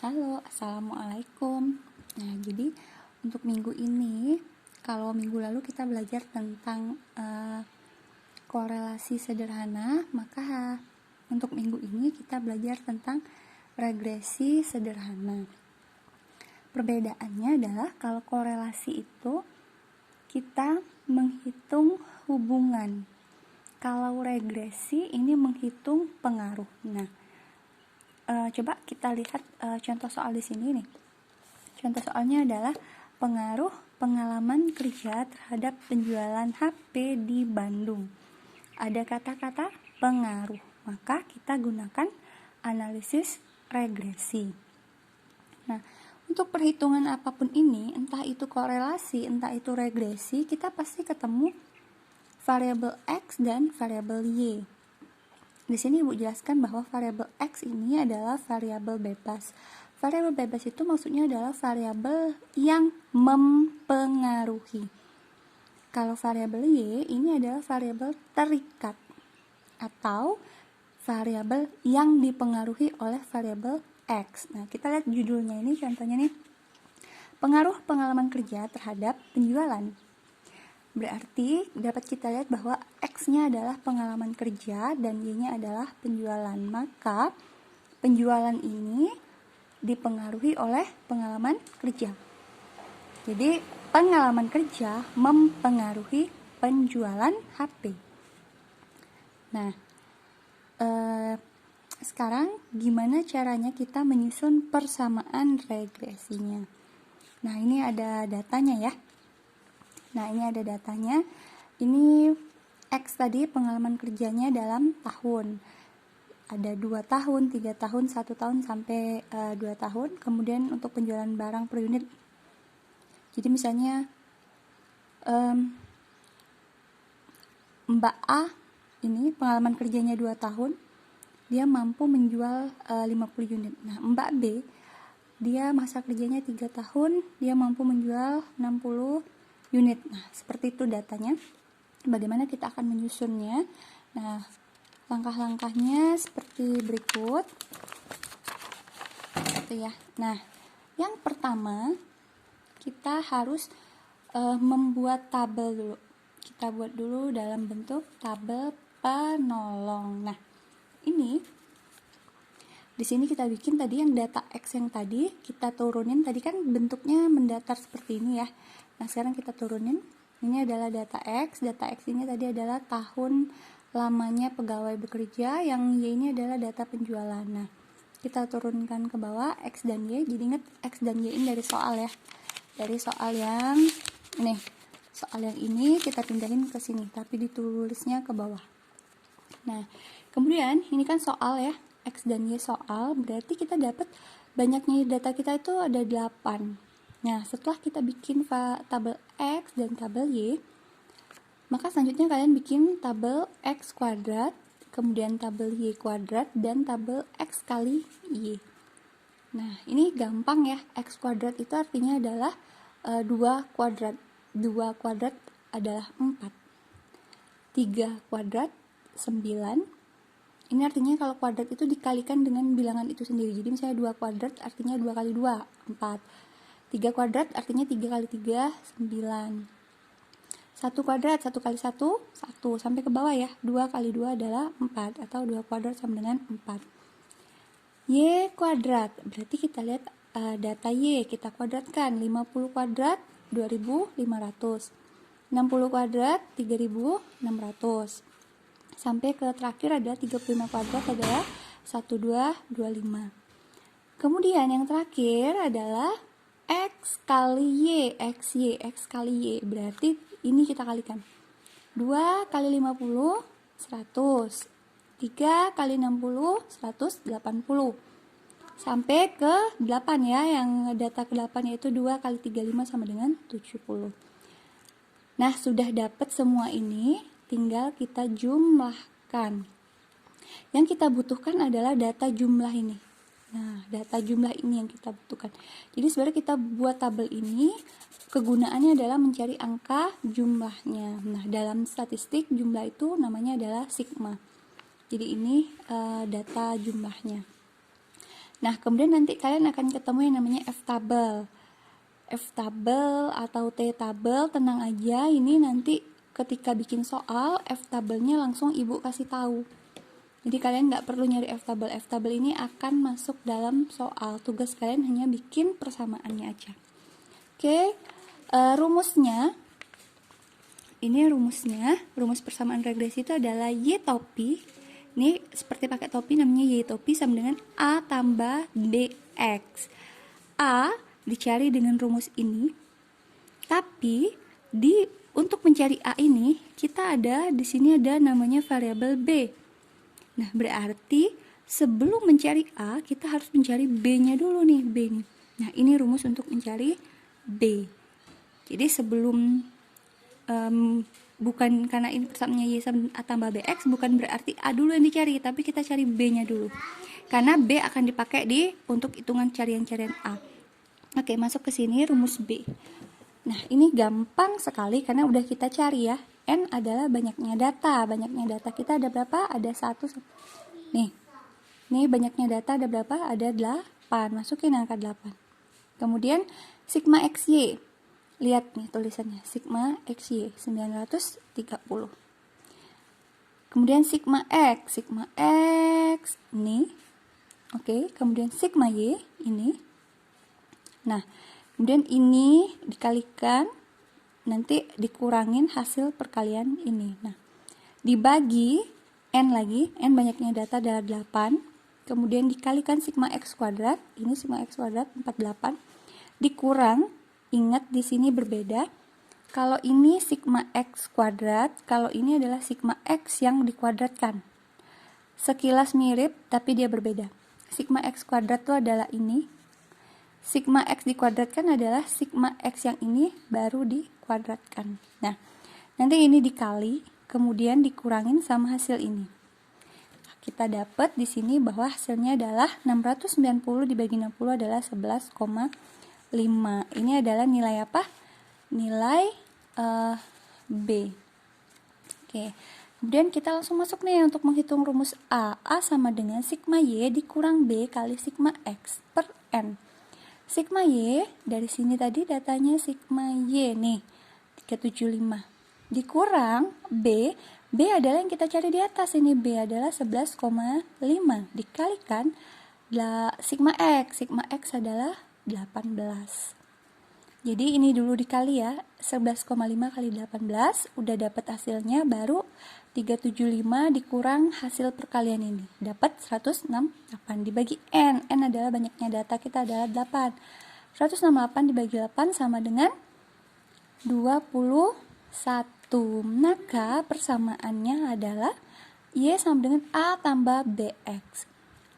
Halo, Assalamualaikum. Nah, jadi untuk minggu ini, kalau minggu lalu kita belajar tentang korelasi sederhana, maka untuk minggu ini kita belajar tentang regresi sederhana. Perbedaannya adalah kalau korelasi itu kita menghitung hubungan. Kalau regresi ini menghitung pengaruh. Nah, coba kita lihat contoh soal di sini nih. Contoh soalnya adalah pengaruh pengalaman kerja terhadap penjualan HP di Bandung. Ada kata-kata pengaruh, maka kita gunakan analisis regresi. Nah, untuk perhitungan apapun ini, entah itu korelasi, entah itu regresi, kita pasti ketemu variabel X dan variabel Y. Di sini Ibu jelaskan bahwa variabel X ini adalah variabel bebas. Variabel bebas itu maksudnya adalah variabel yang mempengaruhi. Kalau variabel Y ini adalah variabel terikat atau variabel yang dipengaruhi oleh variabel X. Nah, kita lihat judulnya ini, contohnya nih. Pengaruh pengalaman kerja terhadap penjualan. Berarti dapat kita lihat bahwa X-nya adalah pengalaman kerja dan Y-nya adalah penjualan. Maka penjualan ini dipengaruhi oleh pengalaman kerja. Jadi pengalaman kerja mempengaruhi penjualan HP. Nah, sekarang gimana caranya kita menyusun persamaan regresinya? Nah, ini ada datanya ya. Nah, ini ada datanya. Ini X tadi pengalaman kerjanya dalam tahun. Ada 2 tahun, 3 tahun, 1 tahun, sampai 2 tahun. Kemudian untuk penjualan barang per unit. Jadi misalnya Mbak A ini pengalaman kerjanya 2 tahun. Dia mampu menjual 50 unit. Nah, Mbak B, dia masa kerjanya 3 tahun. Dia mampu menjual 60 unit. Nah, seperti itu datanya. Bagaimana kita akan menyusunnya? Nah, langkah-langkahnya seperti berikut. Itu ya. Nah, yang pertama kita harus membuat tabel dulu. Kita buat dulu dalam bentuk tabel penolong. Nah, ini di sini kita bikin tadi yang data X yang tadi kita turunin. Tadi kan bentuknya mendatar seperti ini ya. Nah, sekarang kita turunin. Ini adalah data X. Data X ini tadi adalah tahun lamanya pegawai bekerja. Yang Y ini adalah data penjualan. Nah, kita turunkan ke bawah X dan Y. Jadi ingat X dan Y ini dari soal ya. Dari soal yang ini. Soal yang ini kita pindahin ke sini. Tapi ditulisnya ke bawah. Nah, kemudian ini kan soal ya. X dan Y soal. Berarti kita dapat banyaknya data kita itu ada 8. Nah, setelah kita bikin tabel X dan tabel Y, maka selanjutnya kalian bikin tabel X kuadrat, kemudian tabel Y kuadrat, dan tabel X kali Y. Nah, ini gampang ya. X kuadrat itu artinya adalah 2 kuadrat. 2 kuadrat adalah 4. 3 kuadrat, 9. Ini artinya kalau kuadrat itu dikalikan dengan bilangan itu sendiri. Jadi misalnya 2 kuadrat artinya 2 kali 2, 4. 3 kuadrat artinya 3 kali 3, 9. 1 kuadrat, 1 kali 1, 1. Sampai ke bawah ya. 2 kali 2 adalah 4. Atau 2 kuadrat sama dengan 4. Y kuadrat. Berarti kita lihat data Y. Kita kuadratkan. 50 kuadrat, 2.500. 60 kuadrat, 3.600. Sampai ke terakhir ada 35 kuadrat adalah 1225. Kemudian yang terakhir adalah X kali Y, XY, X kali Y. Berarti ini kita kalikan. 2 kali 50, 100. 3 kali 60, 180. Sampai ke 8 ya, yang data ke 8 yaitu 2 kali 35 sama dengan 70. Nah, sudah dapat semua ini, tinggal kita jumlahkan. Yang kita butuhkan adalah data jumlah ini. Nah, data jumlah ini yang kita butuhkan. Jadi sebenarnya kita buat tabel ini, kegunaannya adalah mencari angka jumlahnya. Nah, dalam statistik jumlah itu namanya adalah sigma. Jadi ini data jumlahnya. Nah, kemudian nanti kalian akan ketemu yang namanya F-table. F-table atau T-table, tenang aja, ini nanti ketika bikin soal, F-table-nya langsung ibu kasih tahu. Jadi kalian nggak perlu nyari F-table. F-table ini akan masuk dalam soal. Tugas kalian hanya bikin persamaannya aja. Oke, rumusnya, ini rumusnya, rumus persamaan regresi itu adalah Y topi. Ini seperti pakai topi, namanya Y topi sama dengan A tambah BX. A dicari dengan rumus ini, tapi untuk mencari A ini, kita di sini ada namanya variabel B. Nah, berarti sebelum mencari A, kita harus mencari B-nya dulu nih, B nih. Nah, ini rumus untuk mencari B. Jadi sebelum bukan karena ini persamaannya Y sama A tambah BX, bukan berarti A dulu yang dicari, tapi kita cari B-nya dulu. Karena B akan dipakai untuk hitungan carian-carian A. Oke, masuk ke sini rumus B. Nah, ini gampang sekali karena udah kita cari ya. N adalah banyaknya data. Banyaknya data kita ada berapa? Ada 1. Nih. Nih banyaknya data ada berapa? Ada 8. Masukin angka 8. Kemudian sigma XY. Lihat nih tulisannya, sigma XY 930. Kemudian sigma X ini. Oke, kemudian sigma Y ini. Nah, kemudian ini dikalikan, nanti dikurangin hasil perkalian ini. Nah, dibagi N lagi, N banyaknya data adalah 8. Kemudian dikalikan sigma X kuadrat, ini sigma X kuadrat 48. Dikurang, ingat di sini berbeda. Kalau ini sigma X kuadrat, kalau ini adalah sigma X yang dikuadratkan. Sekilas mirip, tapi dia berbeda. Sigma X kuadrat itu adalah ini. Sigma X dikuadratkan adalah sigma X yang ini baru dikuadratkan. Nah, nanti ini dikali, kemudian dikurangin sama hasil ini. Kita dapat di sini bahwa hasilnya adalah 690 dibagi 60 adalah 11,5. Ini adalah nilai apa? Nilai B. Oke. Kemudian kita langsung masuk nih untuk menghitung rumus A. A sama dengan sigma Y dikurang B kali sigma X per N. Sigma Y, dari sini tadi datanya sigma Y nih, 375. Dikurang B, B adalah yang kita cari di atas ini, B adalah 11,5. Dikalikan sigma X adalah 18. Jadi ini dulu dikali ya, 11,5 kali 18, udah dapat hasilnya, baru 375 dikurang hasil perkalian ini, dapat 168 dibagi N. N adalah banyaknya data kita adalah 8. 168 dibagi 8 sama dengan 21. Maka persamaannya adalah Y sama dengan A tambah BX.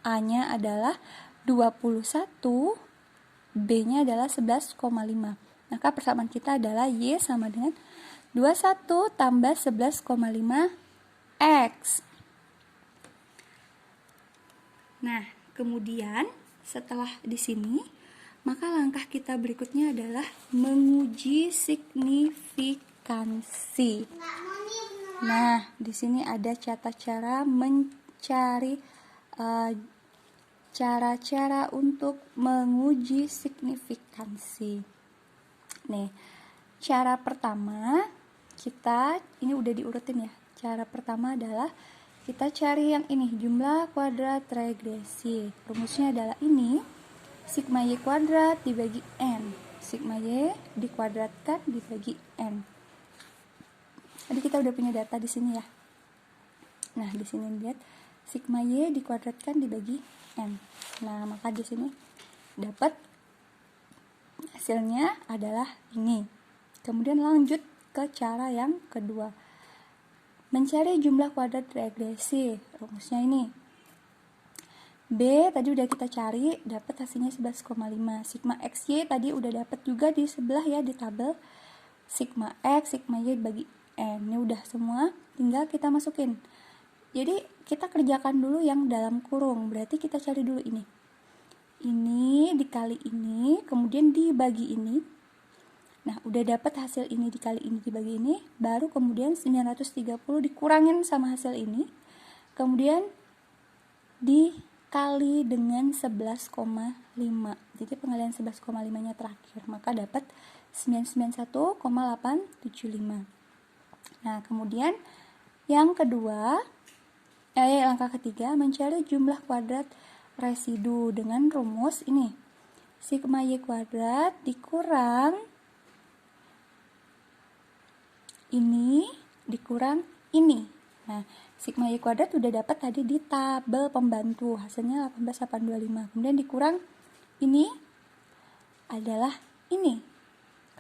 A-nya adalah 21, B-nya adalah 11,5. Maka persamaan kita adalah Y sama dengan 21 tambah 11,5 X. Nah, kemudian setelah di sini, maka langkah kita berikutnya adalah menguji signifikansi. Nah, di sini ada cara mencari cara-cara untuk menguji signifikansi. Nih, cara pertama ini udah diurutin ya. Cara pertama adalah kita cari yang ini, jumlah kuadrat regresi. Rumusnya adalah ini, sigma Y kuadrat dibagi N. Sigma Y dikuadratkan dibagi N. Tadi kita udah punya data di sini ya. Nah, di sini lihat sigma Y dikuadratkan dibagi N. Nah, maka di sini dapat hasilnya adalah ini. Kemudian lanjut ke cara yang kedua. Mencari jumlah kuadrat regresi. Rumusnya ini. B tadi udah kita cari, dapat hasilnya 11,5. Sigma XY tadi udah dapat juga di sebelah ya, di tabel. Sigma X, sigma Y dibagi N. Ini udah semua, tinggal kita masukin. Jadi kita kerjakan dulu yang dalam kurung, berarti kita cari dulu ini. Ini dikali ini, kemudian dibagi ini. Nah, udah dapat hasil ini dikali ini dibagi ini, baru kemudian 930 dikurangin sama hasil ini. Kemudian dikali kali dengan 11,5. Jadi pengalian 11,5-nya terakhir, maka dapat 991,875. Nah, kemudian yang kedua, langkah ketiga, mencari jumlah kuadrat residu dengan rumus ini. Sigma Y kuadrat dikurang ini dikurang ini. Nah, sigma Y kuadrat udah dapat tadi di tabel pembantu, hasilnya 18,825. Kemudian dikurang ini adalah ini.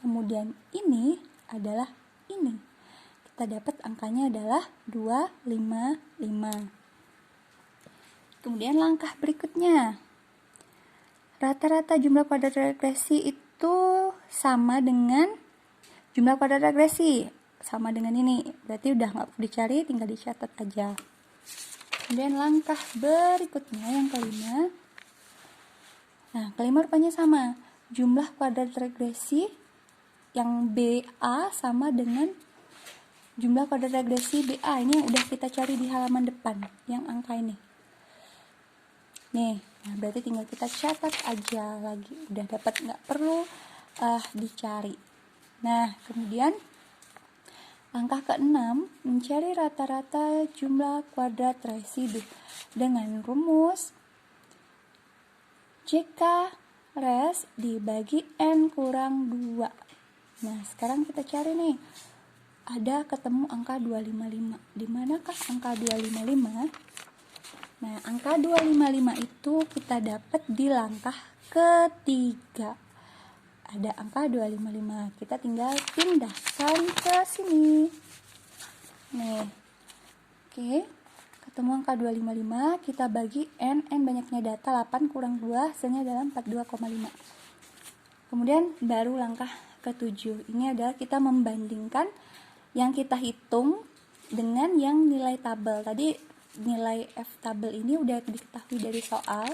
Kemudian ini adalah ini. Kita dapat angkanya adalah 255. Kemudian langkah berikutnya. Rata-rata jumlah kuadrat regresi itu sama dengan jumlah kuadrat regresi. Sama dengan ini. Berarti udah nggak perlu dicari, tinggal dicatat aja. Kemudian langkah berikutnya yang kelima. Nah, kelima rupanya sama. Jumlah kuadrat regresi yang BA sama dengan jumlah kuadrat regresi BA. Ini yang udah kita cari di halaman depan, yang angka ini. Nih, nah berarti tinggal kita catat aja lagi. Udah dapat, nggak perlu dicari. Nah, kemudian langkah ke-6, mencari rata-rata jumlah kuadrat residu dengan rumus JK res dibagi N kurang 2. Nah, sekarang kita cari nih. Ada ketemu angka 255. Di manakah angka 255? Nah, angka 255 itu kita dapat di langkah ketiga. Ada angka 255. Kita tinggal pindahkan ke sini. Nih. Oke. Ketemu angka 255, kita bagi N banyaknya data 8 kurang 2, hasilnya adalah 42,5. Kemudian baru langkah ke-7. Ini adalah kita membandingkan yang kita hitung dengan yang nilai tabel. Tadi nilai F tabel ini udah diketahui dari soal,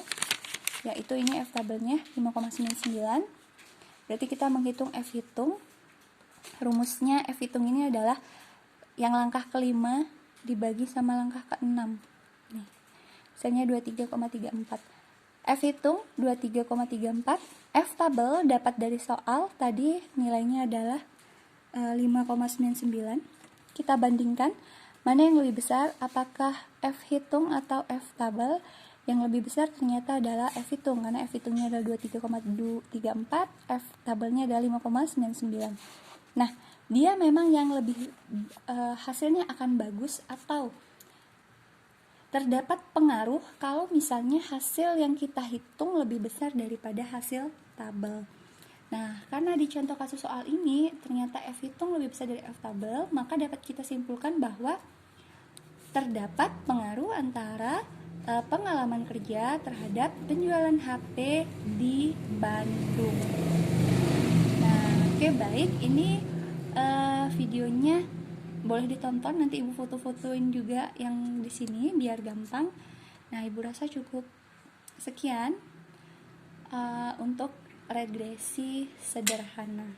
yaitu ini F tabelnya 5,99. Berarti kita menghitung F hitung. Rumusnya F hitung ini adalah yang langkah kelima dibagi sama langkah ke-6. Nih, hasilnya 23,34. F hitung 23,34. F tabel dapat dari soal, tadi nilainya adalah 5,99. Kita bandingkan mana yang lebih besar, apakah F hitung atau F tabel. Yang lebih besar ternyata adalah F hitung, karena F hitungnya adalah 23,34, F tabelnya adalah 5,99. Nah, dia memang yang lebih hasilnya akan bagus, atau terdapat pengaruh kalau misalnya hasil yang kita hitung lebih besar daripada hasil tabel. Nah, karena di contoh kasus soal ini ternyata F hitung lebih besar dari F tabel, maka dapat kita simpulkan bahwa terdapat pengaruh antara pengalaman kerja terhadap penjualan HP di Bandung. Nah, oke, baik, ini videonya boleh ditonton, nanti ibu foto-fotoin juga yang di sini biar gampang. Nah, ibu rasa cukup sekian untuk regresi sederhana.